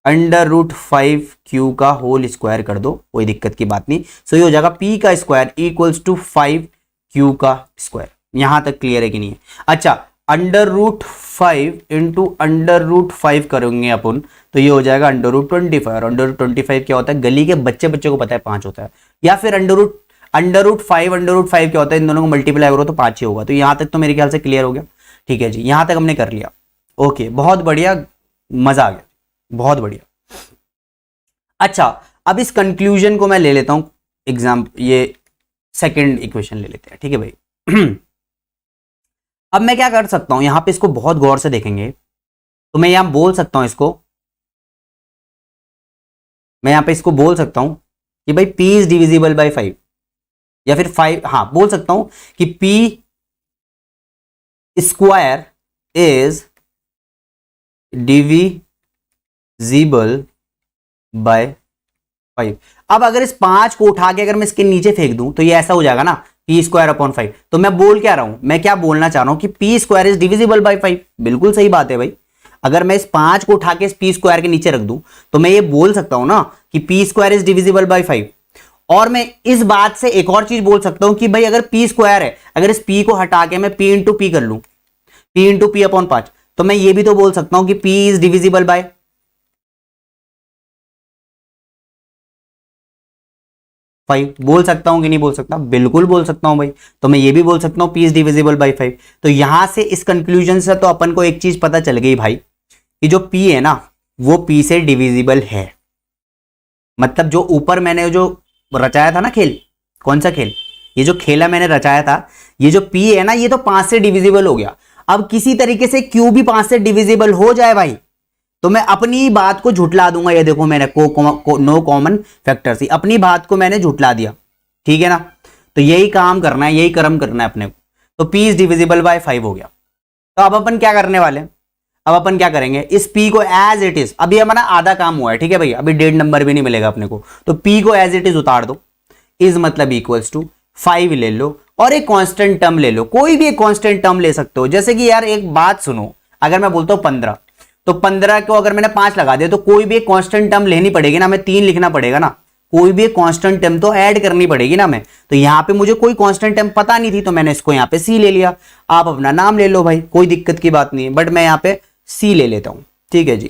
√5Q का होल स्क्वायर कर दो, कोई दिक्कत की बात नहीं। सो ये हो जाएगा P का स्क्वायर इक्वल्स टू 5Q का स्क्वायर। यहां तक क्लियर है कि नहीं है? अच्छा, √5 इंटू √5 करेंगे अपन, तो ये हो जाएगा √25। और √25 क्या होता है, गली के बच्चे को पता है 5 होता है, या फिर √5 क्या होता है, इन दोनों को मल्टीप्लाई करो तो 5 ही होगा। तो यहां तक तो मेरे ख्याल से क्लियर हो गया। ठीक है जी, यहां तक हमने कर लिया। ओके, बहुत बढ़िया, मजा आ गया, बहुत बढ़िया। अच्छा, अब इस कंक्लूजन को मैं ले लेता हूं ये सेकंड इक्वेशन ले लेते हैं। ठीक है भाई अब मैं क्या कर सकता हूं, यहां पे इसको बहुत गौर से देखेंगे तो मैं यहां बोल सकता हूं इसको बोल सकता हूं कि भाई P इज डिविजिबल बाय 5, या फिर 5, हाँ बोल सकता हूं कि P square is divisible by 5। अब अगर इस 5 को उठा के अगर मैं इसके नीचे फेंक दूं तो ये ऐसा हो जाएगा ना, P स्क्वायर अपॉन 5। तो मैं बोल क्या रहा हूं, मैं क्या बोलना चाह रहा हूं कि P square is divisible by 5। बिल्कुल सही बात है भाई, अगर मैं इस 5 को उठा के इस P स्क्वायर के नीचे रख दूं तो मैं ये बोल सकता हूं ना कि P square is divisible by 5। और मैं इस बात से एक और चीज बोल सकता हूं कि भाई अगर P स्क्वायर है, अगर इस P को हटा के मैं P इंटू P कर लूं, P इंटू P अपॉन 5, तो मैं ये भी तो बोल सकता हूं कि P इज डिविजिबल बाय 5। बोल सकता हूं कि नहीं बोल सकता? बिल्कुल बोल सकता हूं भाई। तो मैं ये भी बोल सकता हूं P इज डिविजिबल बाय 5। तो यहां से इस कंक्लूजन से तो अपन को एक चीज पता चल गई भाई कि जो P है ना वो P से डिविजिबल है। मतलब जो ऊपर मैंने जो रचाया था ना खेल, कौन सा खेल, ये जो खेला मैंने रचाया था, ये जो P है ना ये तो 5 से डिविजिबल हो गया। अब किसी तरीके से Q भी 5 से डिविजिबल हो जाए भाई, तो मैं अपनी बात को झुटला दूंगा। ये देखो मैंने नो कॉमन फैक्टर से अपनी बात को मैंने झुटला दिया। ठीक है ना, तो यही काम करना है, यही कर्म करना है अपने को। तो P इज डिविजिबल बाय 5 हो गया। तो अब अपन क्या करने वाले हैं, अब अपन क्या करेंगे, इस P को एज इट इज, अभी हमारा आधा काम हुआ है। ठीक है भाई, अभी डेढ़ नंबर भी नहीं मिलेगा अपने को, तो P को एज इट इज उतार दो। इज मतलब इक्वल्स टू 5 ले लो और एक कांस्टेंट टर्म ले लो, कोई भी एक कांस्टेंट टर्म ले सकते हो। जैसे कि यार एक बात सुनो, अगर मैं बोलता हूं 15, तो 15 को अगर मैंने 5 लगा दिया तो कोई भी एक कांस्टेंट टर्म लेनी पड़ेगी ना, मैं 3 लिखना पड़ेगा ना, कोई भी एक कांस्टेंट टर्म तो ऐड करनी पड़ेगी ना मैं। तो यहां पे मुझे कोई कांस्टेंट टर्म पता नहीं थी, तो मैंने इसको यहां पे C ले लिया। आप अपना नाम ले लो भाई, कोई दिक्कत की बात नहीं है, बट मैं यहां पे C ले लेता हूं। ठीक है जी,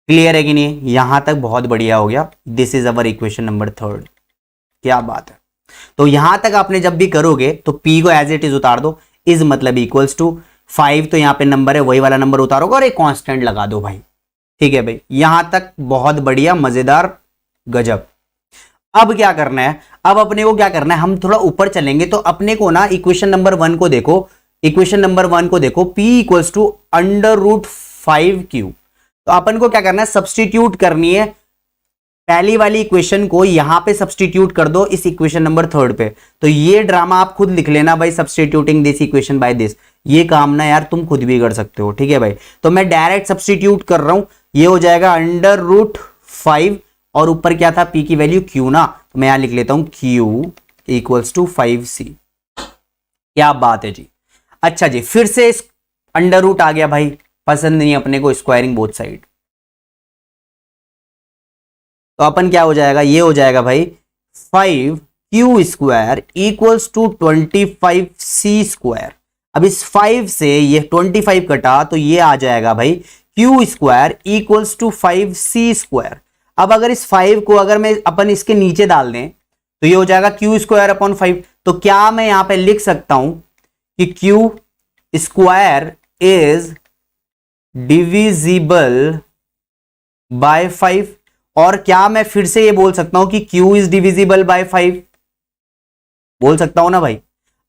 क्लियर है कि नहीं? यहां तक बहुत बढ़िया हो गया। This is our equation number 3। क्या बात है। तो यहां तक आपने जब भी करोगे तो P को एज इट इज उतार दो, इज मतलब इक्वल्स टू 5, तो यहां पे नंबर है वही वाला नंबर उतारोगे और एक कांस्टेंट लगा दो भाई। ठीक है भाई, यहां तक बहुत बढ़िया, मजेदार, गजब। अब क्या करना है, अब अपने को क्या करना है, हम थोड़ा ऊपर चलेंगे तो अपने को ना इक्वेशन नंबर 1 को देखो, इक्वेशन नंबर 1 को देखो, P इक्वल्स टू √5Q। तो अपन को क्या करना है, सब्सटीट्यूट करनी है पहली वाली इक्वेशन को, यहां पे सब्सटीट्यूट कर दो इस इक्वेशन नंबर 3 पे। तो ये ड्रामा आप खुद लिख लेना भाई, substituting this equation by this. ये काम ना यार तुम खुद भी कर सकते हो। ठीक है भाई, तो मैं डायरेक्ट सब्सटीट्यूट कर रहा हूं, ये हो जाएगा √5 और ऊपर क्या था, P की वैल्यू Q ना, तो मैं यहां लिख लेता हूं Q इक्वल्स टू 5C। क्या बात है जी। अच्छा जी, फिर से अंडर रूट आ गया भाई, पसंद नहीं अपने को स्क्वायरिंग बोथ साइड। तो अपन क्या हो जाएगा, ये हो जाएगा भाई 5q square equals to 25c square. अब इस 5 से ये 25 कटा तो ये आ जाएगा भाई q square equals to 5c square. अब अगर इस 5 को अगर मैं अपन इसके नीचे डाल दें तो ये हो जाएगा q स्क्वायर अपॉन 5। तो क्या मैं यहां पे लिख सकता हूं कि q square is divisible by 5? और क्या मैं फिर से ये बोल सकता हूं कि q इज डिविजिबल बाय 5? बोल सकता हूं ना भाई।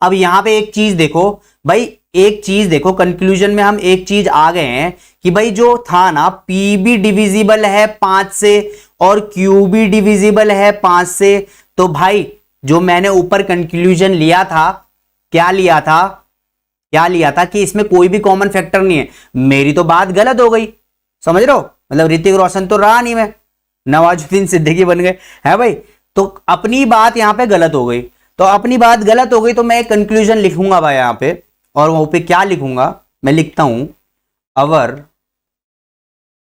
अब यहां पे एक चीज देखो भाई, एक चीज देखो, कंक्लूजन में हम एक चीज आ गए हैं कि भाई जो था ना, p भी डिविजिबल है 5 से और q भी डिविजिबल है 5 से। तो भाई जो मैंने ऊपर कंक्लूजन लिया था, क्या लिया था, क्या लिया था कि इसमें कोई भी कॉमन फैक्टर नहीं है। मेरी तो बात गलत हो गई, समझ रहे हो, मतलब ऋतिक रोशन तो रहा नहीं, मैं नवाजुद्दीन सिद्दीकी बन गए है भाई। तो अपनी बात यहां पे गलत हो गई, तो अपनी बात गलत हो गई तो मैं एक कंक्लूजन लिखूंगा भाई यहां पे, और वहां पे क्या लिखूंगा, मैं लिखता हूं our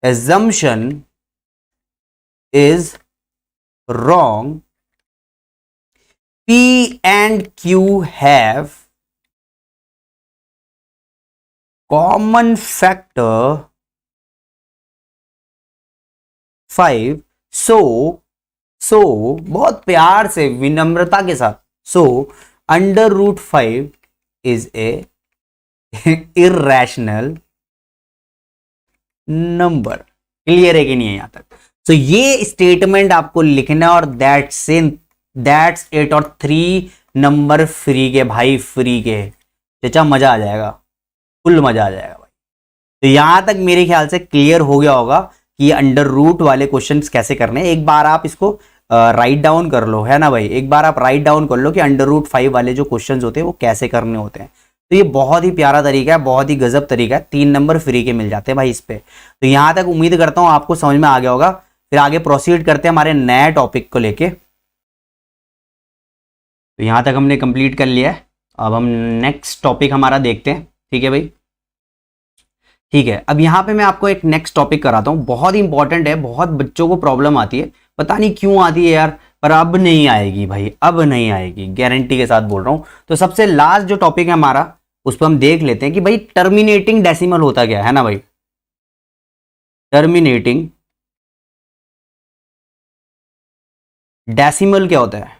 assumption is wrong, P and Q have common factor 5। So बहुत प्यार से विनम्रता के साथ, so under root 5 is a irrational number. Clear है कि नहीं है यहां तक? तो ये स्टेटमेंट आपको लिखना है और दैट्स इट। और 3 नंबर फ्री के भाई, फ्री के चचा, मजा आ जाएगा, फुल मजा आ जाएगा भाई। तो यहां तक मेरे ख्याल से क्लियर हो गया होगा कि ये अंडर रूट वाले क्वेश्चंस कैसे करने हैं। एक बार आप इसको राइट डाउन कर लो, है ना भाई, एक बार आप राइट डाउन कर लो कि अंडर रूट 5 वाले जो क्वेश्चंस होते हैं वो कैसे करने होते हैं। तो ये बहुत ही प्यारा तरीका है, बहुत ही गजब तरीका है, 3 नंबर फ्री के मिल जाते हैं भाई इस पे। तो यहां तक उम्मीद करता हूं आपको समझ में आ गया होगा। फिर आगे प्रोसीड करते हैं हमारे नए टॉपिक को लेके। तो यहां तक हमने कंप्लीट कर लिया है, अब हम नेक्स्ट टॉपिक हमारा देखते हैं। ठीक है भाई, ठीक है। अब यहाँ पे मैं आपको एक नेक्स्ट टॉपिक कराता हूँ, बहुत ही इंपॉर्टेंट है, बहुत बच्चों को प्रॉब्लम आती है, पता नहीं क्यों आती है यार, पर अब नहीं आएगी भाई, अब नहीं आएगी, गारंटी के साथ बोल रहा हूँ। तो सबसे लास्ट जो टॉपिक है हमारा, उस पर हम देख लेते हैं कि भाई टर्मिनेटिंग डेसिमल होता क्या है ना भाई। टर्मिनेटिंग डेसिमल क्या होता है?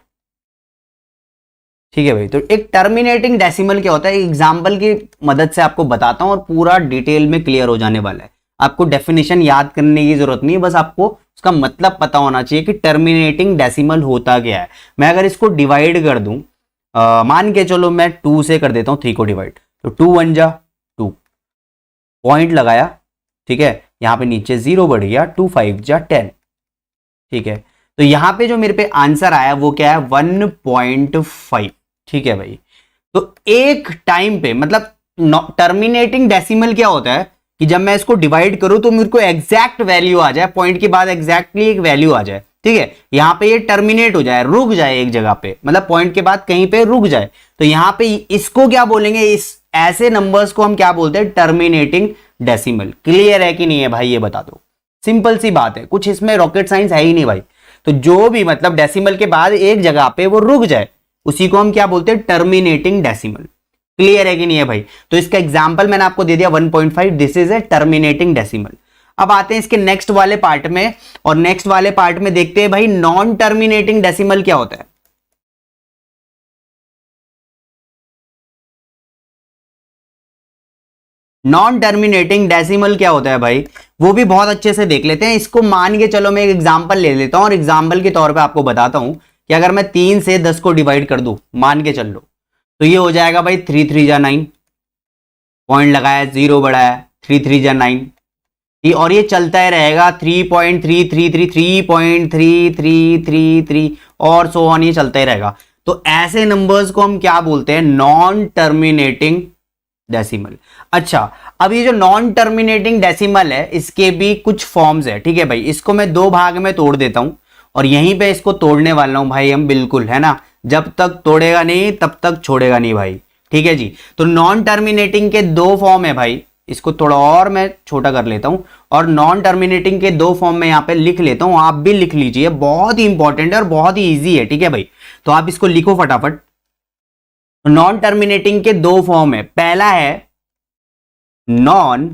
ठीक है भाई, तो एक टर्मिनेटिंग डेसिमल क्या होता है, एग्जाम्पल की मदद से आपको बताता हूं और पूरा डिटेल में क्लियर हो जाने वाला है। आपको डेफिनेशन याद करने की जरूरत नहीं है, बस आपको उसका मतलब पता होना चाहिए कि टर्मिनेटिंग डेसिमल होता क्या है। मैं अगर इसको डिवाइड कर दूं, मान के चलो मैं 2 से कर देता हूं 3 को डिवाइड, तो 2 1 जा 2, पॉइंट लगाया, ठीक है, यहां पे नीचे 0 बढ़ गया, 2 5 जा 10। ठीक है, तो यहां पे जो मेरे पे आंसर आया वो क्या है, 1.5। ठीक है भाई, तो एक टाइम पे, मतलब टर्मिनेटिंग डेसिमल क्या होता है कि जब मैं इसको डिवाइड करूं तो मेरे को एग्जैक्ट वैल्यू आ जाए, पॉइंट के बाद एग्जैक्टली एक वैल्यू आ जाए। ठीक है, यहां पे ये टर्मिनेट हो जाए, रुक जाए एक जगह पे, मतलब पॉइंट के बाद कहीं पे रुक जाए, तो यहां पे इसको क्या बोलेंगे, इस ऐसे नंबर्स को हम क्या बोलते हैं, टर्मिनेटिंग डेसिमल। क्लियर है कि नहीं है भाई, ये बता दो, सिंपल सी बात है, कुछ इसमें रॉकेट साइंस है ही नहीं भाई। तो जो भी मतलब डेसिमल के बाद एक जगह पे वो रुक जाए, उसी को हम क्या बोलते हैं, टर्मिनेटिंग डेसिमल। क्लियर है कि नहीं है भाई? तो इसका एग्जांपल मैंने आपको दे दिया 1.5, this is a terminating decimal. अब आते हैं इसके नेक्स्ट वाले पार्ट में, और नेक्स्ट वाले पार्ट में देखते हैं भाई नॉन टर्मिनेटिंग डेसिमल क्या होता है। नॉन टर्मिनेटिंग डेसिमल क्या होता है भाई, वो भी बहुत अच्छे से देख लेते हैं। इसको मान के चलो मैं एक एग्जांपल ले लेता हूं और एग्जांपल के तौर पे आपको बताता हूं कि अगर मैं 3 से 10 को डिवाइड कर दूं, मान के चल लो, तो ये हो जाएगा भाई 3 3 जा 9, पॉइंट लगाया, 0 बढ़ाया, 3 3 जा 9, और ये चलता ही रहेगा 3.333 3.3333 और सो ऑन, ये चलता ही रहेगा। तो ऐसे नंबर्स को हम क्या बोलते हैं, नॉन टर्मिनेटिंग डेसिमल। अच्छा, अब ये जो नॉन टर्मिनेटिंग डेसिमल है, इसके भी कुछ फॉर्म्स है। ठीक है भाई, इसको मैं 2 भाग में तोड़ देता हूं और यहीं पे इसको तोड़ने वाला हूं भाई हम, बिल्कुल, है ना, जब तक तोड़ेगा नहीं तब तक छोड़ेगा नहीं भाई। ठीक है जी। तो नॉन टर्मिनेटिंग के दो फॉर्म है भाई, इसको थोड़ा और मैं छोटा कर लेता हूं, और नॉन टर्मिनेटिंग के दो फॉर्म में यहां पे लिख लेता हूं, आप भी लिख लीजिए, बहुत ही इंपॉर्टेंट है और बहुत ही ईजी है, ठीक है भाई। तो आप इसको लिखो फटाफट। नॉन टर्मिनेटिंग के दो फॉर्म है, पहला है non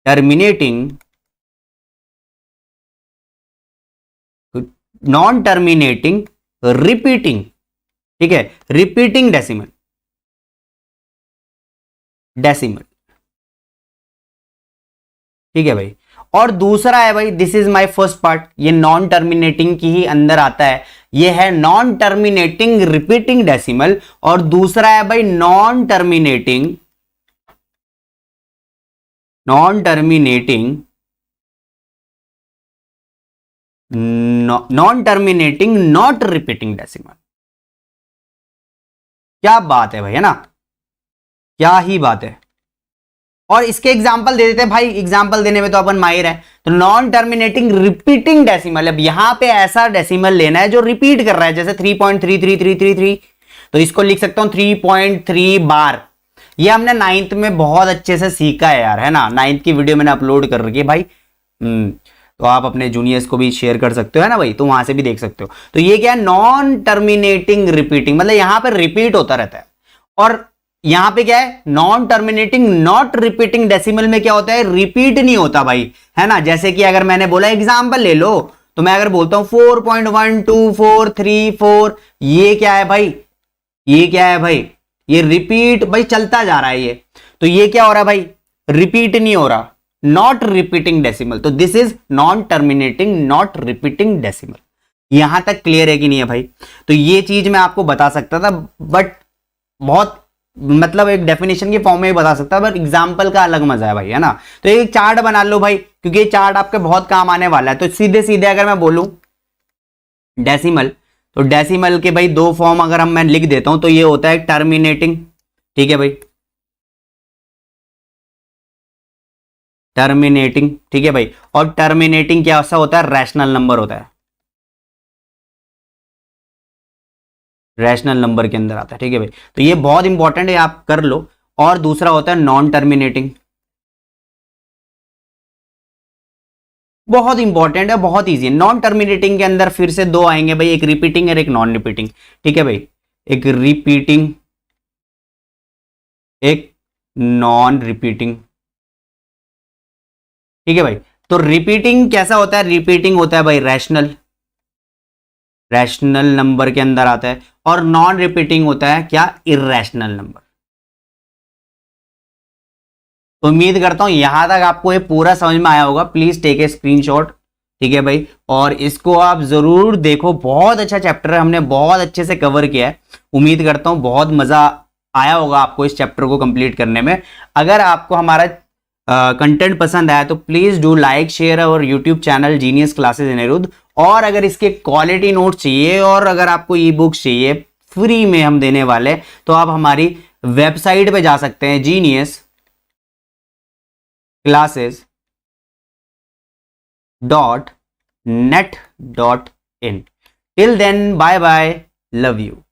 terminating, non terminating repeating, ठीक है, रिपीटिंग डेसिमल, डेसिमल, ठीक है भाई। और दूसरा है भाई, this is my first part, ये नॉन टर्मिनेटिंग की ही अंदर आता है, ये है नॉन टर्मिनेटिंग रिपीटिंग डेसिमल। और दूसरा है भाई non terminating, non terminating, non terminating not repeating decimal. क्या बात है भाई, है ना, क्या ही बात है। और इसके एग्जाम्पल दे देते हैं भाई, एग्जाम्पल देने में तो अपन माहिर है। तो नॉन टर्मिनेटिंग रिपीटिंग डेसिमल, अब यहां पे ऐसा डेसिमल लेना है जो रिपीट कर रहा है, जैसे 3.33333, तो इसको लिख सकता हूं 3.3 बार। ये हमने 9th में बहुत अच्छे से सीखा है यार, है ना, 9th की वीडियो मैंने अपलोड कर रखी है भाई। तो आप अपने जूनियर्स को भी शेयर कर सकते हो, है ना भाई, तो वहां से भी देख सकते हो। तो ये क्या है, नॉन टर्मिनेटिंग रिपीटिंग, मतलब यहां पर रिपीट होता रहता है। और यहां पे क्या है, non terminating not repeating decimal में क्या होता है, रिपीट नहीं होता भाई, है ना। जैसे कि अगर मैंने बोला एग्जांपल ले लो, तो मैं अगर बोलता हूं 4.12434, ये क्या है भाई, ये क्या है भाई, ये रिपीट भाई चलता जा रहा है ये। तो ये क्या हो रहा है भाई, रिपीट नहीं हो रहा, नॉट रिपीटिंग डेसिमल। तो this is non terminating not repeating decimal. यहां तक क्लियर है कि नहीं है भाई। तो ये चीज मैं आपको बता सकता था, बट बहुत मतलब एक डेफिनेशन के फॉर्म में ही बता सकता है, बट एग्जाम्पल का अलग मजा है भाई, है ना। तो एक चार्ट बना लो भाई, क्योंकि ये चार्ट आपके बहुत काम आने वाला है। तो सीधे सीधे अगर मैं बोलूं डेसिमल, तो डेसिमल के भाई दो फॉर्म अगर मैं लिख देता हूं, तो ये होता है टर्मिनेटिंग, ठीक है भाई, टर्मिनेटिंग, ठीक है भाई। और टर्मिनेटिंग क्या ऐसा होता है, रैशनल नंबर होता है, रैशनल नंबर के अंदर आता है, ठीक है भाई। तो ये बहुत इंपॉर्टेंट है, आप कर लो। और दूसरा होता है नॉन टर्मिनेटिंग, बहुत इंपॉर्टेंट है, बहुत इजी है। नॉन टर्मिनेटिंग के अंदर फिर से दो आएंगे भाई, एक रिपीटिंग और एक नॉन रिपीटिंग, ठीक है भाई, एक रिपीटिंग, एक नॉन रिपीटिंग, ठीक है भाई। तो रिपीटिंग कैसा होता है, रिपीटिंग होता है भाई रैशनल, रैशनल नंबर के अंदर आता है। और नॉन रिपीटिंग होता है क्या, इरैशनल नंबर। तो उम्मीद करता हूं यहां तक आपको ये पूरा समझ में आया होगा। प्लीज टेक ए स्क्रीनशॉट, ठीक है भाई, और इसको आप जरूर देखो, बहुत अच्छा चैप्टर है, हमने बहुत अच्छे से कवर किया है। उम्मीद करता हूं बहुत मजा आया होगा आपको इस चैप्टर को कंप्लीट करने में। अगर आपको हमारा कंटेंट पसंद आया तो प्लीज डू लाइक शेयर और YouTube channel genius classes Anirudh. और अगर इसके क्वालिटी नोट्स चाहिए और अगर आपको ई बुक्स चाहिए फ्री में हम देने वाले, तो आप हमारी वेबसाइट पे जा सकते हैं, genius classes.net.in. Till then, bye bye, love you.